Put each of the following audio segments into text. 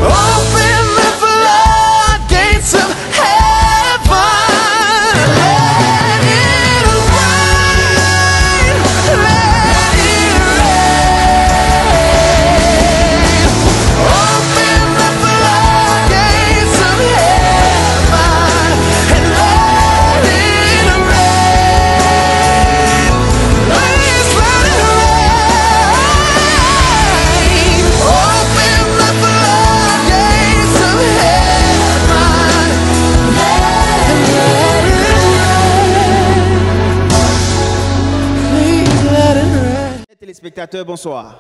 Open the floodgates of heaven. Let it rain. Let it rain. Open the floodgates of heaven and let it rain. Please let it rain. Open the floodgates of heaven. Let it rain. Please let it rain. Téléspectateurs, bonsoir.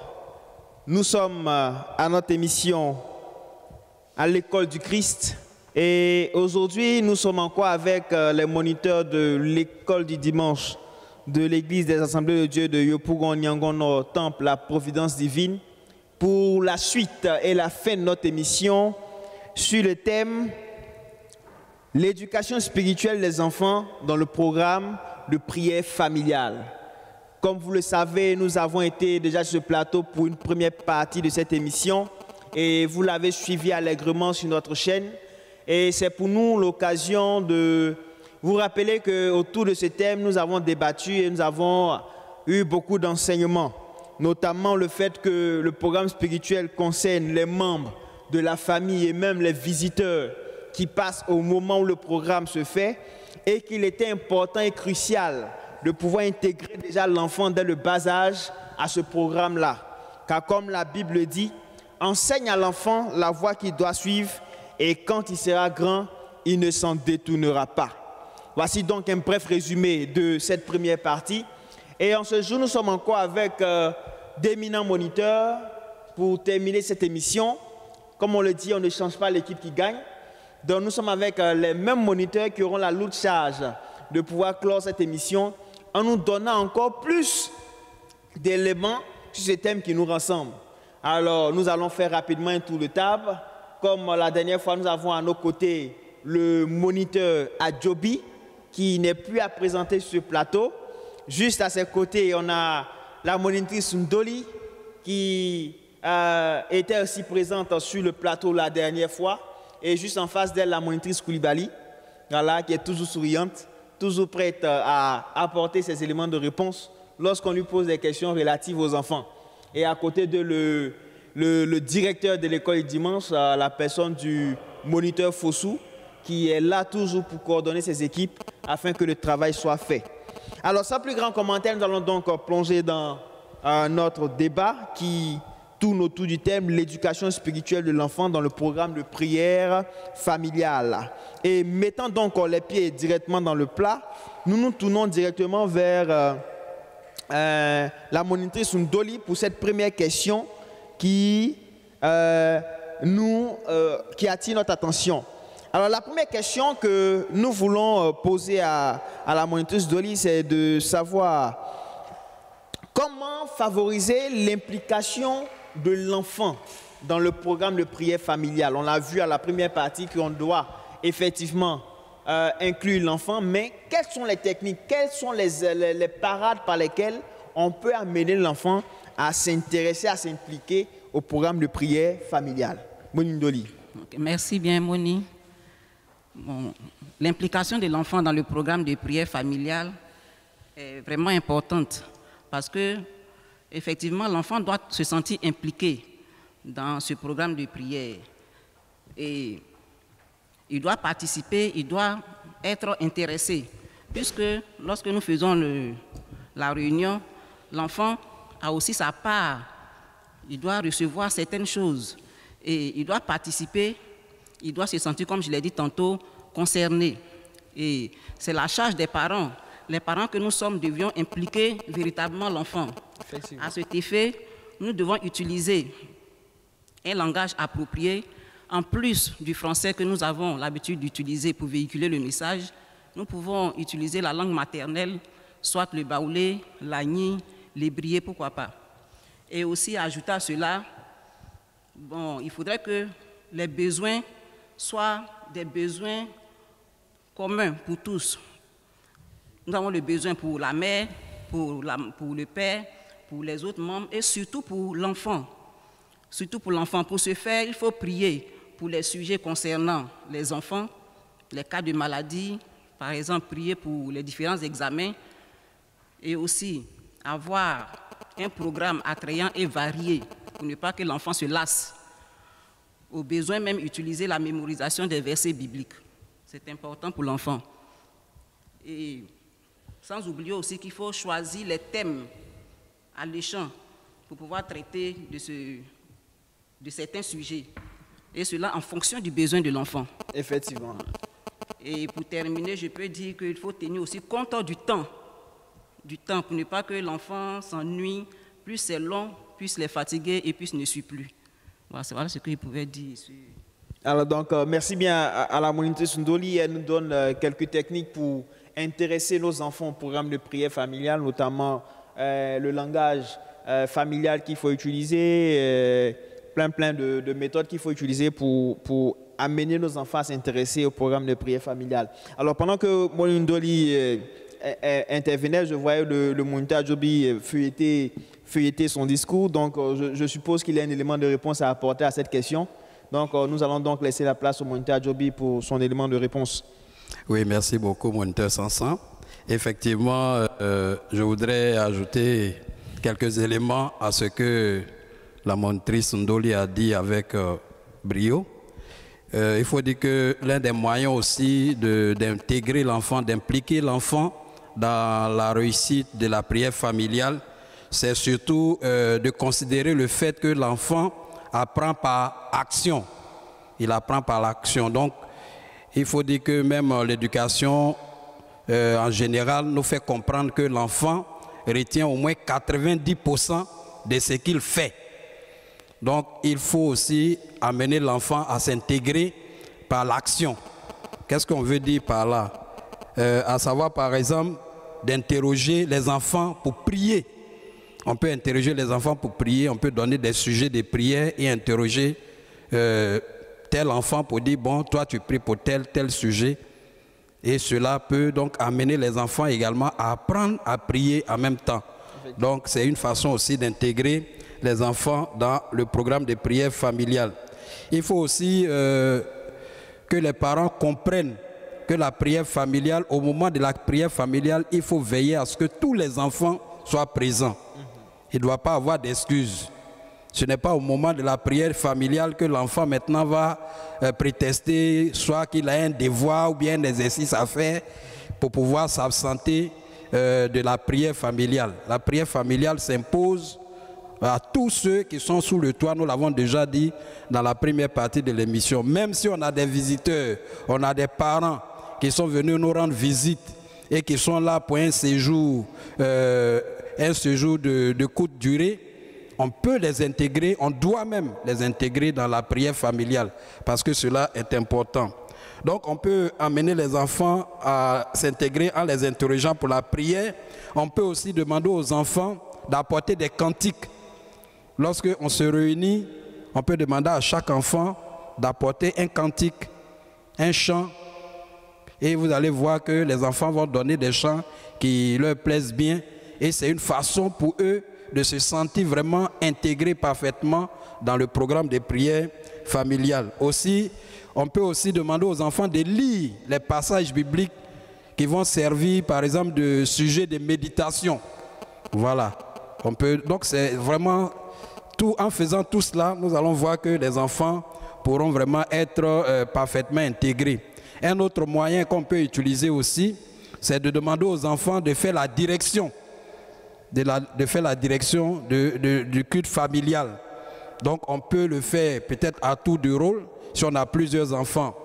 Nous sommes à notre émission à l'école du Christ et aujourd'hui nous sommes encore avec les moniteurs de l'école du dimanche de l'église des Assemblées de Dieu de Yopougon Nyangono Temple la Providence Divine pour la suite et la fin de notre émission sur le thème l'éducation spirituelle des enfants dans le programme de prière familiale. Comme vous le savez, nous avons été déjà sur ce plateau pour une première partie de cette émission et vous l'avez suivi allègrement sur notre chaîne. Et c'est pour nous l'occasion de vous rappeler qu'autour de ce thème, nous avons débattu et nous avons eu beaucoup d'enseignements, notamment le fait que le programme spirituel concerne les membres de la famille et même les visiteurs qui passent au moment où le programme se fait et qu'il était important et crucial de pouvoir intégrer déjà l'enfant dès le bas âge à ce programme-là. Car comme la Bible dit, enseigne à l'enfant la voie qu'il doit suivre et quand il sera grand, il ne s'en détournera pas. Voici donc un bref résumé de cette première partie. Et en ce jour, nous sommes encore avec d'éminents moniteurs pour terminer cette émission. Comme on le dit, on ne change pas l'équipe qui gagne. Donc nous sommes avec les mêmes moniteurs qui auront la lourde charge de pouvoir clore cette émission en nous donnant encore plus d'éléments sur ce thème qui nous rassemble. Alors, nous allons faire rapidement un tour de table. Comme la dernière fois, nous avons à nos côtés le moniteur Adjobi, qui n'est plus à présenter sur ce plateau. Juste à ses côtés, on a la monitrice Ndoli, qui était aussi présente sur le plateau la dernière fois. Et juste en face d'elle, la monitrice Koulibaly, voilà, qui est toujours souriante, toujours prête à apporter ses éléments de réponse lorsqu'on lui pose des questions relatives aux enfants. Et à côté de le directeur de l'école du dimanche, la personne du moniteur Fossou, qui est là toujours pour coordonner ses équipes afin que le travail soit fait. Alors, sans plus grand commentaire, nous allons donc plonger dans notre débat qui tourne autour du thème l'éducation spirituelle de l'enfant dans le programme de prière familiale. Et mettant donc les pieds directement dans le plat, nous nous tournons directement vers la monitrice Ndoli pour cette première question qui attire notre attention. Alors la première question que nous voulons poser à la monitrice Ndoli, c'est de savoir comment favoriser l'implication de l'enfant dans le programme de prière familiale. On l'a vu à la première partie qu'on doit effectivement inclure l'enfant, mais quelles sont les techniques, quelles sont les parades par lesquelles on peut amener l'enfant à s'intéresser, à s'impliquer au programme de prière familiale? Moni Ndoli. Okay, merci bien, Moni. Bon, l'implication de l'enfant dans le programme de prière familiale est vraiment importante parce que effectivement, l'enfant doit se sentir impliqué dans ce programme de prière. Et il doit participer, il doit être intéressé. Puisque lorsque nous faisons la réunion, l'enfant a aussi sa part. Il doit recevoir certaines choses. Et il doit participer, il doit se sentir, comme je l'ai dit tantôt, concerné. Et c'est la charge des parents. Les parents que nous sommes devions impliquer véritablement l'enfant. À cet effet, nous devons utiliser un langage approprié. En plus du français que nous avons l'habitude d'utiliser pour véhiculer le message, nous pouvons utiliser la langue maternelle, soit le baoulé, l'agni, l'ébrié, pourquoi pas. Et aussi ajouter à cela, bon, il faudrait que les besoins soient des besoins communs pour tous. Nous avons le besoin pour la mère, pour le père, pour les autres membres et surtout pour l'enfant. Surtout pour l'enfant. Pour ce faire, il faut prier pour les sujets concernant les enfants, les cas de maladie, par exemple prier pour les différents examens et aussi avoir un programme attrayant et varié pour ne pas que l'enfant se lasse. Au besoin même utiliser la mémorisation des versets bibliques. C'est important pour l'enfant. Et sans oublier aussi qu'il faut choisir les thèmes alléchants pour pouvoir traiter de certains sujets. Et cela en fonction du besoin de l'enfant. Effectivement. Et pour terminer, je peux dire qu'il faut tenir aussi compte du temps pour ne pas que l'enfant s'ennuie, plus c'est long, plus il est fatigué et plus il ne suit plus. Voilà ce qu'il pouvait dire. Alors donc, merci bien à la Monité Sundoli. Elle nous donne quelques techniques pour intéresser nos enfants au programme de prière familiale, notamment le langage familial qu'il faut utiliser, plein de méthodes qu'il faut utiliser pour amener nos enfants à s'intéresser au programme de prière familiale. Alors pendant que Monindoli intervenait, je voyais le Monité Adjobi feuilleter son discours, donc je suppose qu'il y a un élément de réponse à apporter à cette question. Donc nous allons donc laisser la place au Monité Adjobi pour son élément de réponse. Oui, merci beaucoup, Moniteur Sansan. Effectivement, je voudrais ajouter quelques éléments à ce que la monitrice Ndoli a dit avec brio. Il faut dire que l'un des moyens aussi d'intégrer l'enfant, d'impliquer l'enfant dans la réussite de la prière familiale, c'est surtout de considérer le fait que l'enfant apprend par action. Il apprend par l'action. Donc, il faut dire que même l'éducation en général nous fait comprendre que l'enfant retient au moins 90% de ce qu'il fait. Donc, il faut aussi amener l'enfant à s'intégrer par l'action. Qu'est-ce qu'on veut dire par là? À savoir, par exemple, d'interroger les enfants pour prier. On peut interroger les enfants pour prier, on peut donner des sujets de prière et interroger tel enfant pour dire, bon, toi tu pries pour tel sujet. Et cela peut donc amener les enfants également à apprendre à prier en même temps. Donc c'est une façon aussi d'intégrer les enfants dans le programme de prière familiale. Il faut aussi que les parents comprennent que la prière familiale, au moment de la prière familiale, il faut veiller à ce que tous les enfants soient présents. Il ne doit pas avoir d'excuses. Ce n'est pas au moment de la prière familiale que l'enfant maintenant va prétester, soit qu'il a un devoir ou bien un exercice à faire pour pouvoir s'absenter de la prière familiale. La prière familiale s'impose à tous ceux qui sont sous le toit, nous l'avons déjà dit dans la première partie de l'émission. Même si on a des visiteurs, on a des parents qui sont venus nous rendre visite et qui sont là pour un séjour de courte durée, on peut les intégrer, on doit même les intégrer dans la prière familiale parce que cela est important. Donc on peut amener les enfants à s'intégrer en les interrogeant pour la prière. On peut aussi demander aux enfants d'apporter des cantiques. Lorsque on se réunit, on peut demander à chaque enfant d'apporter un cantique, un chant. Et vous allez voir que les enfants vont donner des chants qui leur plaisent bien. Et c'est une façon pour eux de se sentir vraiment intégrés parfaitement dans le programme de prière familiale. Aussi, on peut aussi demander aux enfants de lire les passages bibliques qui vont servir, par exemple, de sujet de méditation. Voilà. Donc c'est vraiment tout, en faisant tout cela, nous allons voir que les enfants pourront vraiment être parfaitement intégrés. Un autre moyen qu'on peut utiliser aussi, c'est de demander aux enfants de faire la direction. De faire la direction du culte familial. Donc on peut le faire peut-être à tour de rôle si on a plusieurs enfants.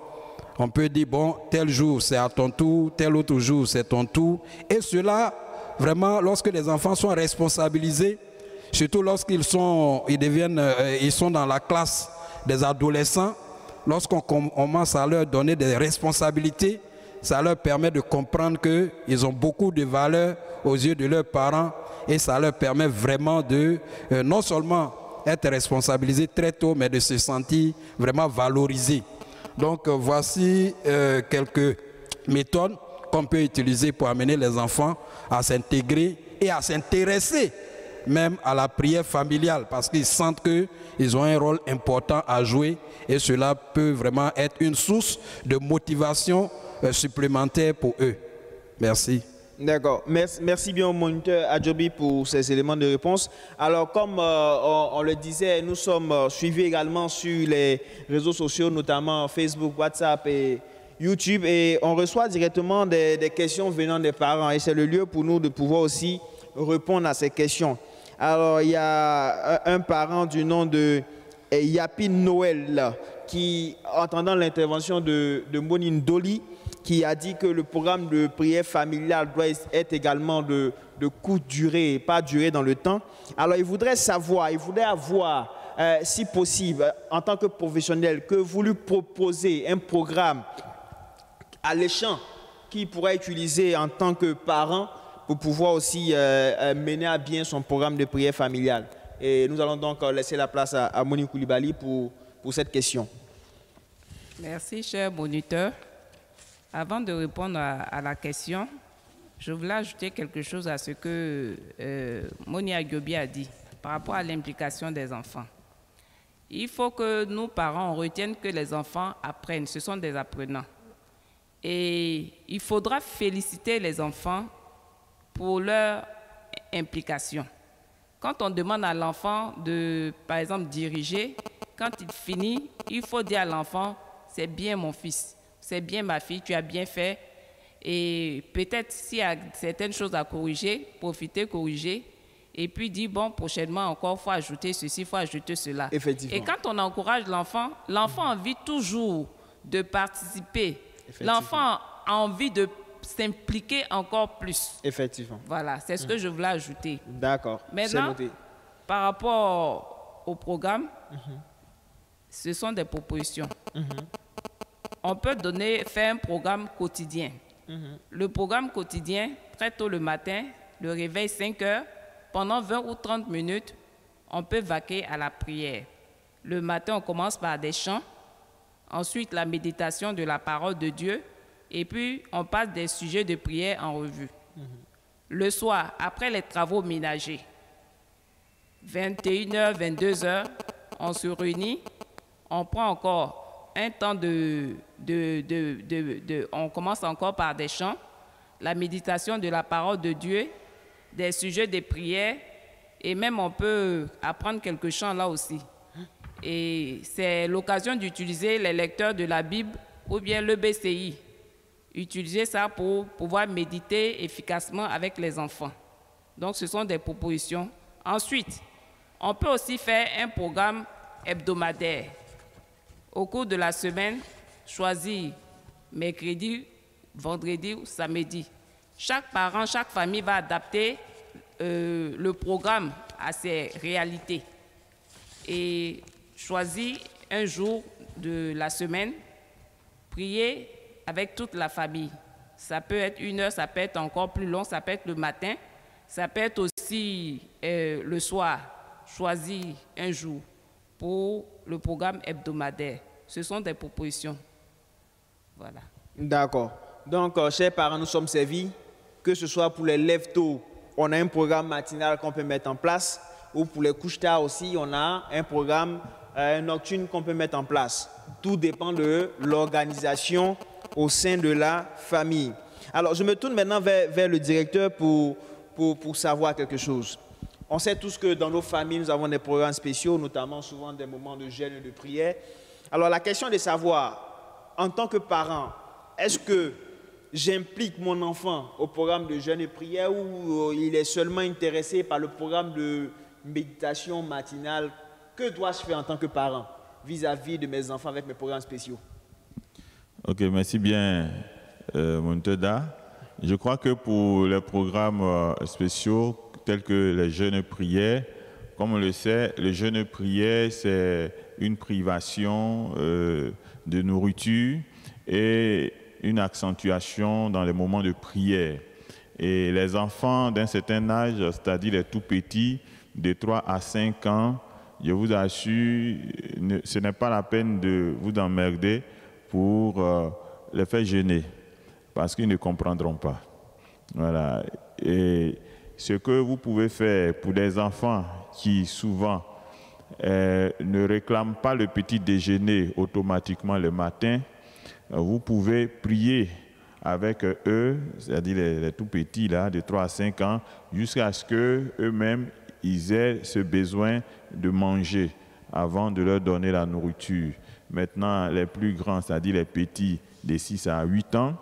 On peut dire, bon, tel jour c'est à ton tour, tel autre jour c'est ton tour. Et cela, vraiment, lorsque les enfants sont responsabilisés, surtout lorsqu'ils sont dans la classe des adolescents, lorsqu'on commence à leur donner des responsabilités, ça leur permet de comprendre qu'ils ont beaucoup de valeur aux yeux de leurs parents et ça leur permet vraiment de non seulement être responsabilisés très tôt, mais de se sentir vraiment valorisés. Donc voici quelques méthodes qu'on peut utiliser pour amener les enfants à s'intégrer et à s'intéresser même à la prière familiale parce qu'ils sentent qu'ils ont un rôle important à jouer et cela peut vraiment être une source de motivation supplémentaire pour eux. Merci. D'accord. Merci bien au moniteur Adjobi pour ces éléments de réponse. Alors, comme on le disait, nous sommes suivis également sur les réseaux sociaux, notamment Facebook, WhatsApp et YouTube, et on reçoit directement des questions venant des parents. Et c'est le lieu pour nous de pouvoir aussi répondre à ces questions. Alors, il y a un parent du nom de Yapi Noël qui, entendant l'intervention de Monine Doli, qui a dit que le programme de prière familiale doit être également de courte durée et pas durer dans le temps. Alors, il voudrait avoir, si possible, en tant que professionnel, que vous lui proposez un programme alléchant qu'il pourrait utiliser en tant que parent pour pouvoir aussi mener à bien son programme de prière familiale. Et nous allons donc laisser la place à Monique Koulibaly pour cette question. Merci, cher moniteur. Avant de répondre à la question, je voulais ajouter quelque chose à ce que Moni Adjobi a dit par rapport à l'implication des enfants. Il faut que nous, parents, on retienne que les enfants apprennent, ce sont des apprenants. Et il faudra féliciter les enfants pour leur implication. Quand on demande à l'enfant de, par exemple, diriger, quand il finit, il faut dire à l'enfant, c'est bien mon fils. C'est bien ma fille, tu as bien fait. Et peut-être s'il y a certaines choses à corriger, profiter, corriger. Et puis dire, bon, prochainement encore, il faut ajouter ceci, il faut ajouter cela. Effectivement. Et quand on encourage l'enfant, l'enfant a envie toujours de participer. L'enfant a envie de s'impliquer encore plus. Effectivement. Voilà, c'est ce que je voulais ajouter. D'accord. Maintenant, par rapport au programme, ce sont des propositions. On peut faire un programme quotidien. Le programme quotidien, très tôt le matin, le réveil 5 heures, pendant 20 ou 30 minutes, on peut vaquer à la prière. Le matin, on commence par des chants, ensuite la méditation de la parole de Dieu, et puis on passe des sujets de prière en revue. Le soir, après les travaux ménagers, 21h, 22h, on se réunit, on prend encore un temps on commence encore par des chants, la méditation de la parole de Dieu, des sujets de prière, et même on peut apprendre quelques chants là aussi. Et c'est l'occasion d'utiliser les lecteurs de la Bible ou bien le BCI. Utiliser ça pour pouvoir méditer efficacement avec les enfants. Donc ce sont des propositions. Ensuite, on peut aussi faire un programme hebdomadaire. Au cours de la semaine, choisir mercredi, vendredi ou samedi. Chaque parent, chaque famille va adapter le programme à ses réalités. Et choisir un jour de la semaine, prier avec toute la famille. Ça peut être 1 heure, ça peut être encore plus long, ça peut être le matin, ça peut être aussi le soir. Choisir un jour pour le programme hebdomadaire. Ce sont des propositions. Voilà. D'accord. Donc, chers parents, nous sommes servis, que ce soit pour les lève-tôt, on a un programme matinal qu'on peut mettre en place, ou pour les couches-tard aussi, on a un programme nocturne qu'on peut mettre en place. Tout dépend de l'organisation au sein de la famille. Alors, je me tourne maintenant vers le directeur pour savoir quelque chose. On sait tous que dans nos familles, nous avons des programmes spéciaux, notamment souvent des moments de jeûne et de prière. Alors, la question est de savoir, en tant que parent, est-ce que j'implique mon enfant au programme de jeûne et prière ou il est seulement intéressé par le programme de méditation matinale? Que dois-je faire en tant que parent vis-à-vis de mes enfants avec mes programmes spéciaux? Ok, merci bien, moniteur Da. Je crois que pour les programmes spéciaux, tels que les jeûnes prières, comme on le sait, le jeûne prière, c'est une privation de nourriture et une accentuation dans les moments de prière. Et les enfants d'un certain âge, c'est-à-dire les tout petits, de 3 à 5 ans, je vous assure, ce n'est pas la peine de vous emmerder pour les faire jeûner, parce qu'ils ne comprendront pas. Voilà. Et ce que vous pouvez faire pour des enfants qui souvent ne réclament pas le petit déjeuner automatiquement le matin, vous pouvez prier avec eux, c'est-à-dire les tout petits là, de 3 à 5 ans, jusqu'à ce qu'eux-mêmes ils aient ce besoin de manger avant de leur donner la nourriture. Maintenant, les plus grands, c'est-à-dire les petits de 6 à 8 ans,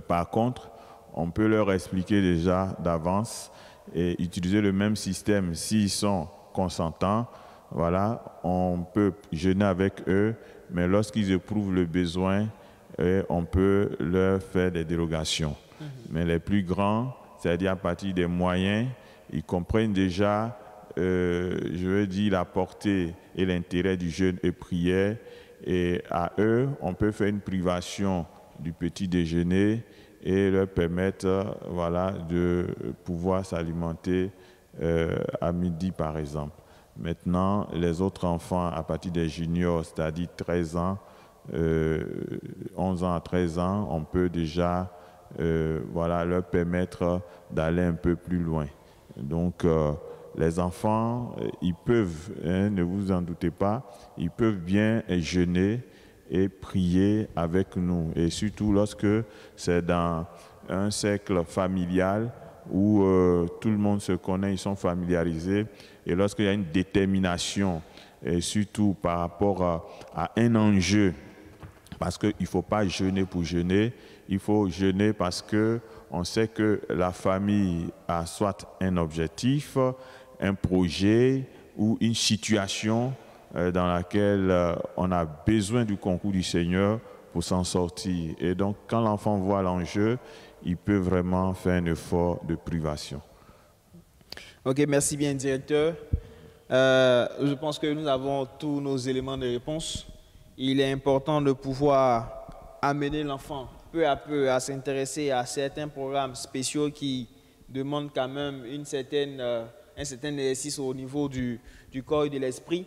par contre, on peut leur expliquer déjà d'avance et utiliser le même système s'ils sont consentants. Voilà, on peut jeûner avec eux, mais lorsqu'ils éprouvent le besoin, on peut leur faire des dérogations. Mais les plus grands, c'est-à-dire à partir des moyens, ils comprennent déjà, je veux dire, la portée et l'intérêt du jeûne et prière. Et à eux, on peut faire une privation du petit déjeuner et leur permettre voilà, de pouvoir s'alimenter à midi, par exemple. Maintenant, les autres enfants, à partir des juniors, c'est-à-dire 13 ans, 11 ans à 13 ans, on peut déjà voilà, leur permettre d'aller un peu plus loin. Donc, les enfants, ils peuvent, ne vous en doutez pas, ils peuvent bien jeûner et prier avec nous. Et surtout lorsque c'est dans un cercle familial où tout le monde se connaît, ils sont familiarisés. Et lorsqu'il y a une détermination, et surtout par rapport à un enjeu, parce qu'il ne faut pas jeûner pour jeûner, il faut jeûner parce qu'on sait que la famille a soit un objectif, un projet ou une situation dans laquelle on a besoin du concours du Seigneur pour s'en sortir. Et donc, quand l'enfant voit l'enjeu, il peut vraiment faire un effort de privation. Ok, merci bien, directeur. Je pense que nous avons tous nos éléments de réponse. Il est important de pouvoir amener l'enfant peu à peu à s'intéresser à certains programmes spéciaux qui demandent quand même un certain exercice au niveau du corps et de l'esprit.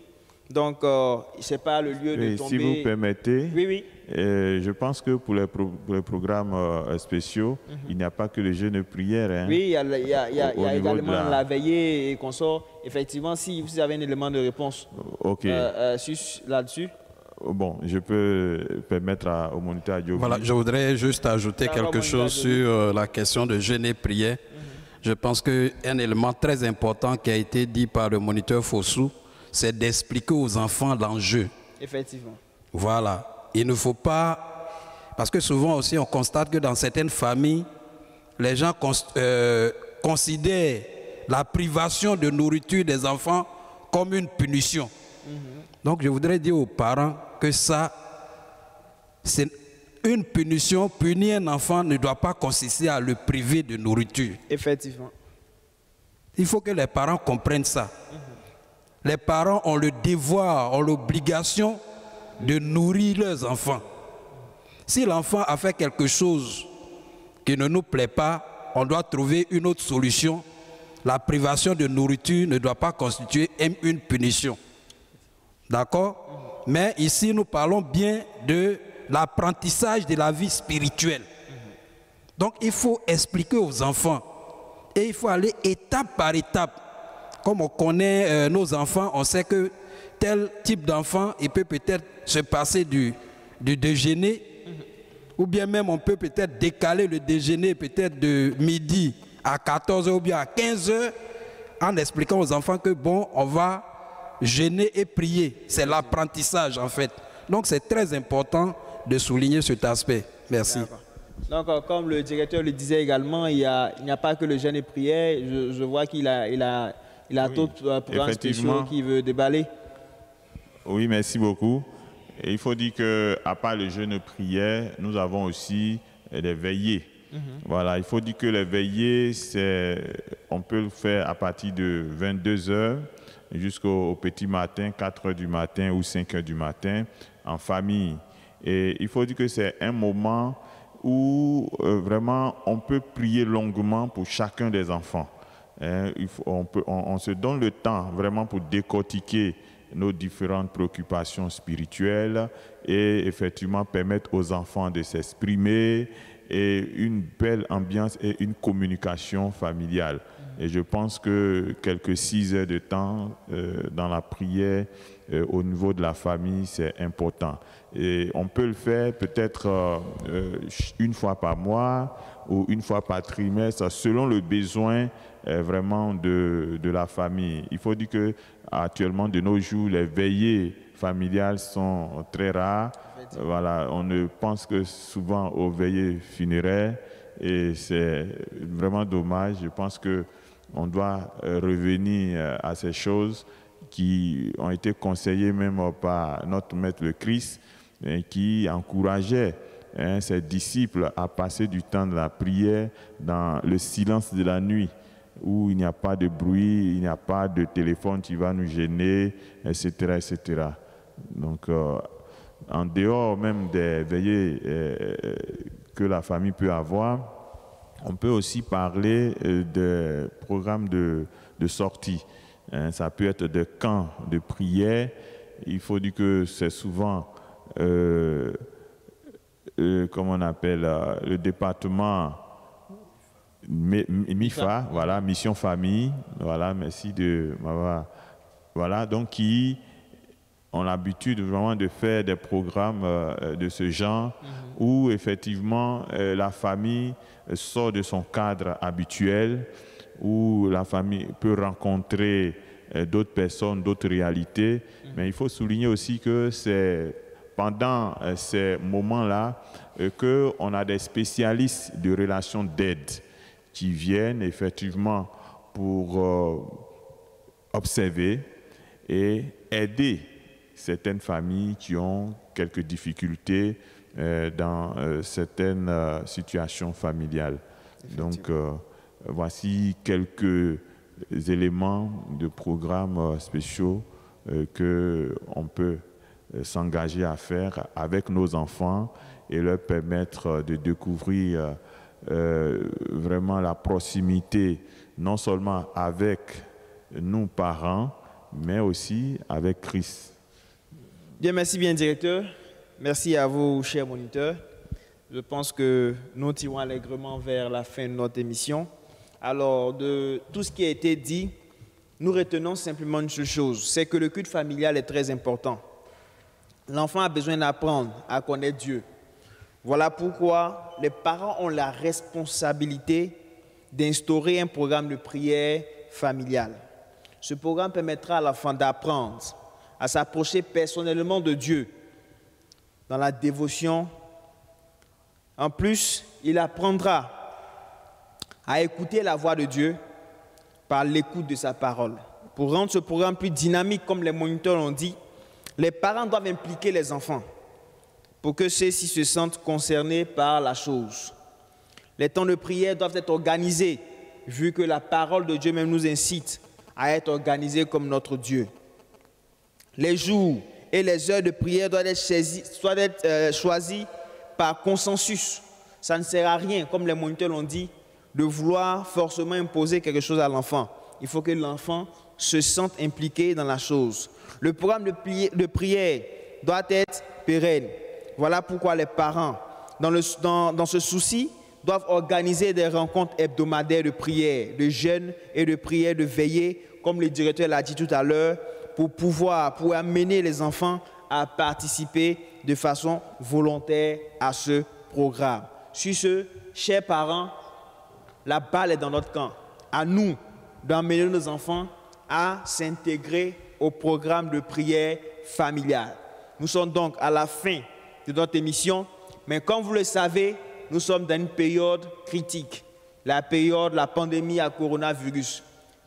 Donc, ce n'est pas le lieu de tomber... Si vous permettez, oui. Je pense que pour les programmes spéciaux, il n'y a pas que le jeûne de prière. Hein, oui, il y a également la veillée et qu'on sort. Effectivement, si vous avez un élément de réponse là-dessus. Bon, je peux permettre au moniteur Adjobi. Voilà, je voudrais juste ajouter quelque chose sur la question de jeûne et prière. Je pense qu'un élément très important qui a été dit par le moniteur Fossou, c'est d'expliquer aux enfants l'enjeu. Effectivement. Voilà. Il ne faut pas... Parce que souvent aussi, on constate que dans certaines familles, les gens considèrent la privation de nourriture des enfants comme une punition. Donc, je voudrais dire aux parents que ça, c'est une punition. Punir un enfant ne doit pas consister à le priver de nourriture. Effectivement. Il faut que les parents comprennent ça. Les parents ont le devoir, ont l'obligation de nourrir leurs enfants. Si l'enfant a fait quelque chose qui ne nous plaît pas, on doit trouver une autre solution. La privation de nourriture ne doit pas constituer une punition. D'accord? Mais ici, nous parlons bien de l'apprentissage de la vie spirituelle. Donc, il faut expliquer aux enfants. Et il faut aller étape par étape. Comme on connaît nos enfants, on sait que tel type d'enfant, il peut peut-être se passer du déjeuner, ou bien même on peut peut-être décaler le déjeuner peut-être de midi à 14h ou bien à 15h, en expliquant aux enfants que bon, on va jeûner et prier. C'est l'apprentissage en fait. Donc c'est très important de souligner cet aspect. Merci. Donc, comme le directeur le disait également, il n'y a pas que le jeûne et prière. Je vois qu'il a d'autres programmes spéciaux qu'il veut déballer. Oui, merci beaucoup. Et il faut dire qu'à part le jeûne et prière, nous avons aussi des veillées. Voilà, il faut dire que les veillées, on peut le faire à partir de 22h jusqu'au petit matin, 4h du matin ou 5h du matin, en famille. Et il faut dire que c'est un moment où vraiment on peut prier longuement pour chacun des enfants. On se donne le temps vraiment pour décortiquer nos différentes préoccupations spirituelles et effectivement permettre aux enfants de s'exprimer et une belle ambiance et une communication familiale. Et je pense que quelques 6 heures de temps dans la prière au niveau de la famille, c'est important. Et on peut le faire peut-être une fois par mois ou une fois par trimestre, selon le besoin vraiment de la famille. Il faut dire que actuellement, de nos jours, les veillées familiales sont très rares. Voilà, on ne pense que souvent aux veillées funéraires et c'est vraiment dommage. Je pense qu'on doit revenir à ces choses qui ont été conseillées même par notre Maître le Christ, qui encourageait ses disciples à passer du temps de la prière dans le silence de la nuit, où il n'y a pas de bruit, il n'y a pas de téléphone qui va nous gêner, etc. etc. Donc, en dehors même des veillées que la famille peut avoir, on peut aussi parler des programmes de sortie. Ça peut être des camps de prière. Il faut dire que c'est souvent, comment on appelle, le département MIFA, voilà, Mission Famille, voilà, merci de m'avoir. Voilà, donc qui ont l'habitude vraiment de faire des programmes de ce genre où effectivement la famille sort de son cadre habituel, où la famille peut rencontrer d'autres personnes, d'autres réalités. Mais il faut souligner aussi que c'est pendant ces moments-là qu'on a des spécialistes de relations d'aide qui viennent effectivement pour observer et aider certaines familles qui ont quelques difficultés dans certaines situations familiales. Donc, voici quelques éléments de programmes spéciaux qu'on peut s'engager à faire avec nos enfants et leur permettre de découvrir vraiment la proximité, non seulement avec nous parents, mais aussi avec Christ. Bien, merci bien, directeur. Merci à vous, chers moniteurs. Je pense que nous tirons allègrement vers la fin de notre émission. Alors, de tout ce qui a été dit, nous retenons simplement une seule chose, c'est que le culte familial est très important. L'enfant a besoin d'apprendre à connaître Dieu. Voilà pourquoi les parents ont la responsabilité d'instaurer un programme de prière familiale. Ce programme permettra à l'enfant d'apprendre à s'approcher personnellement de Dieu dans la dévotion. En plus, il apprendra à écouter la voix de Dieu par l'écoute de sa parole. Pour rendre ce programme plus dynamique, comme les moniteurs l'ont dit, les parents doivent impliquer les enfants pour que ceux-ci se sentent concernés par la chose. Les temps de prière doivent être organisés, vu que la parole de Dieu même nous incite à être organisés comme notre Dieu. Les jours et les heures de prière doivent être choisis par consensus. Ça ne sert à rien, comme les moniteurs l'ont dit, de vouloir forcément imposer quelque chose à l'enfant. Il faut que l'enfant se sente impliqué dans la chose. Le programme de prière doit être pérenne. Voilà pourquoi les parents, dans ce souci, doivent organiser des rencontres hebdomadaires de prière, de jeûne et de prière de veillée, comme le directeur l'a dit tout à l'heure, pour amener les enfants à participer de façon volontaire à ce programme. Sur ce, chers parents, la balle est dans notre camp. À nous d'emmener nos enfants à s'intégrer au programme de prière familiale. Nous sommes donc à la fin de notre émission, mais comme vous le savez, nous sommes dans une période critique, la période de la pandémie à coronavirus.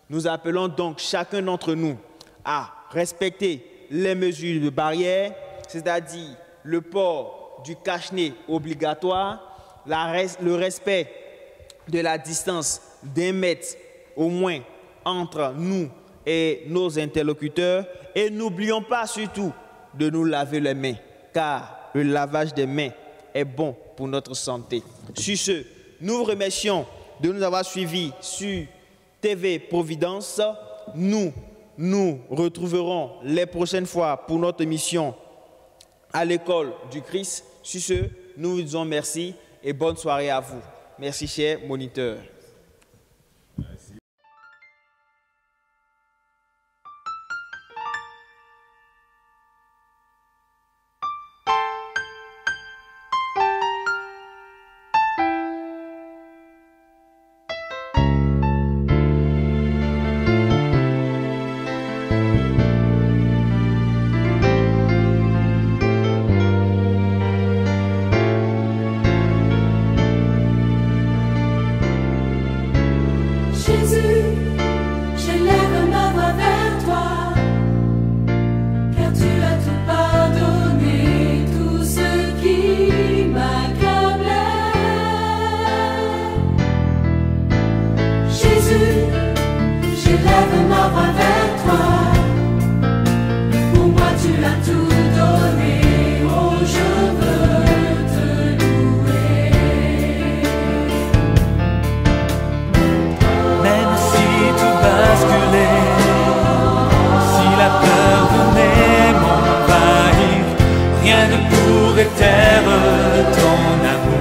Nous appelons donc chacun d'entre nous à respecter les mesures de barrière, c'est-à-dire le port du cache-nez obligatoire, le respect de la distance d'1 mètre au moins entre nous et nos interlocuteurs. Et n'oublions pas surtout de nous laver les mains, car le lavage des mains est bon pour notre santé. Sur ce, nous vous remercions de nous avoir suivis sur TV Providence. Nous retrouverons les prochaines fois pour notre émission à l'école du Christ. Sur ce, nous vous disons merci et bonne soirée à vous. Merci, chers moniteurs. Merci. jour et terre ton amour.